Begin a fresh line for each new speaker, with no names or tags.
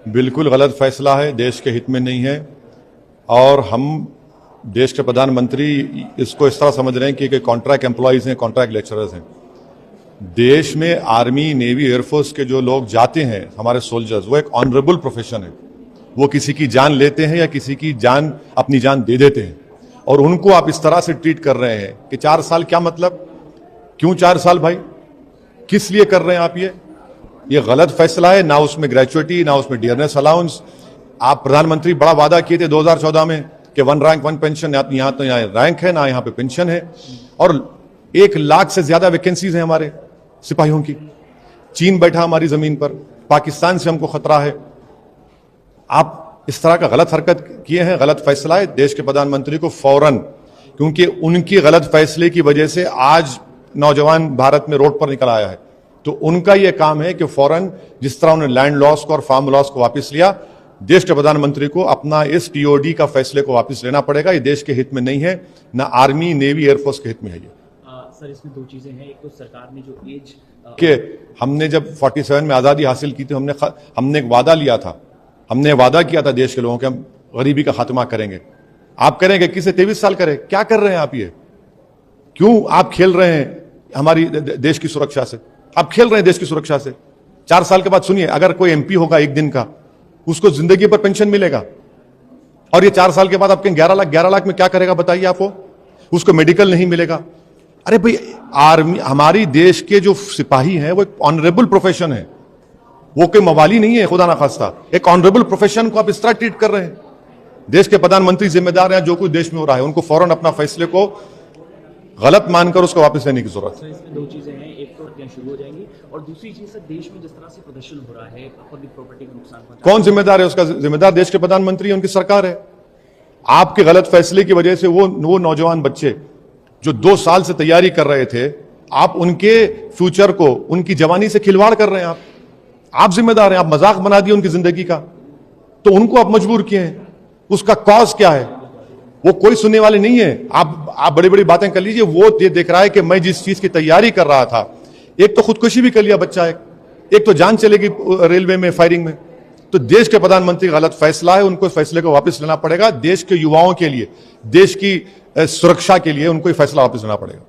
बिल्कुल गलत फैसला है, देश के हित में नहीं है। और हम देश के प्रधानमंत्री इसको इस तरह समझ रहे हैं कि कॉन्ट्रैक्ट एम्प्लॉयज हैं, कॉन्ट्रैक्ट लेक्चरर्स हैं। देश में आर्मी, नेवी, एयरफोर्स के जो लोग जाते हैं, हमारे सोल्जर्स, वो एक ऑनरेबल प्रोफेशन है। वो किसी की जान लेते हैं या किसी की जान, अपनी जान दे देते हैं। और उनको आप इस तरह से ट्रीट कर रहे हैं कि 4 साल, क्या मतलब? क्यों 4 साल भाई? किस लिए कर रहे हैं आप ये गलत फैसला है। ना उसमें ग्रेचुइटी, ना उसमें डियरनेस अलाउंस। आप प्रधानमंत्री बड़ा वादा किए थे 2014 में कि 1 रैंक 1 पेंशन, यहां तो यहाँ रैंक है ना यहां पे पेंशन है। और 1 लाख से ज्यादा वैकेंसीज हैं हमारे सिपाहियों की। चीन बैठा हमारी जमीन पर, पाकिस्तान से हमको खतरा है। आप इस तरह का गलत हरकत किए हैं, गलत फैसला है। देश के प्रधानमंत्री को फौरन, क्योंकि उनकी गलत फैसले की वजह से आज नौजवान भारत में रोड पर निकल आया है, तो उनका यह काम है कि फौरन, जिस तरह उन्होंने लैंड लॉस को और फार्म लॉस को वापस लिया, देश के प्रधानमंत्री को अपना इस टीओडी का फैसले को वापस लेना पड़ेगा। ये देश के हित में नहीं है, ना आर्मी, नेवी, एयरफोर्स के हित में है ये।
सर, इसमें 2 चीजें हैं। एक तो सरकार ने जो एज
कि हमने जब 47 में आजादी हासिल की थी, हमने एक वादा लिया था, हमने वादा किया था देश के लोगों के, हम गरीबी का खात्मा करेंगे। आप करेंगे? किसे 23 साल करे? क्या कर रहे हैं आप? ये क्यों आप खेल रहे हैं हमारी देश की सुरक्षा से? आप खेल रहे हैं देश की सुरक्षा से। 4 साल के बाद सुनिए, अगर कोई एमपी होगा 1 दिन का, उसको जिंदगी पर पेंशन मिलेगा। और ये 4 साल के बाद आपके 11 लाख में क्या करेगा बताइए आप? उसको मेडिकल नहीं मिलेगा। अरे भाई, आर्मी, हमारी देश के जो सिपाही हैं वो एक ऑनरेबल प्रोफेशन है, वो कोई मवाली नहीं है खुदा ना खास्ता। एक ऑनरेबल प्रोफेशन को आप इस तरह ट्रीट कर रहे हैं। देश के प्रधानमंत्री जिम्मेदार हैं जो कुछ देश में हो रहा है, उनको फौरन अपना फैसले को गलत मानकर उसको वापस लेने की जरूरत है।
इसमें 2 चीजें हैं। एक तो हत्याएं शुरू हो जाएंगी, और दूसरी चीज, सर, देश में जिस तरह से प्रदर्शन हो रहा है, पब्लिक प्रॉपर्टी का नुकसान पहुंचा,
कौन जिम्मेदार है? उसका जिम्मेदार देश के प्रधानमंत्री है, उनकी सरकार है। आपके गलत फैसले की वजह से वो नौजवान बच्चे जो 2 साल से तैयारी कर रहे थे, आप उनके फ्यूचर को, उनकी जवानी से खिलवाड़ कर रहे हैं। आप जिम्मेदार हैं। आप मजाक बना दिए उनकी जिंदगी का, तो उनको आप मजबूर किए हैं। उसका कॉज क्या है? वो कोई सुनने वाले नहीं है। आप बड़ी बड़ी बातें कर लीजिए, वो ये देख रहा है कि मैं जिस चीज की तैयारी कर रहा था, एक तो खुदकुशी भी कर लिया बच्चा, एक तो जान चलेगी रेलवे में फायरिंग में। तो देश के प्रधानमंत्री का गलत फैसला है, उनको इस फैसले को वापस लेना पड़ेगा। देश के युवाओं के लिए, देश की सुरक्षा के लिए उनको ये फैसला वापस लेना पड़ेगा।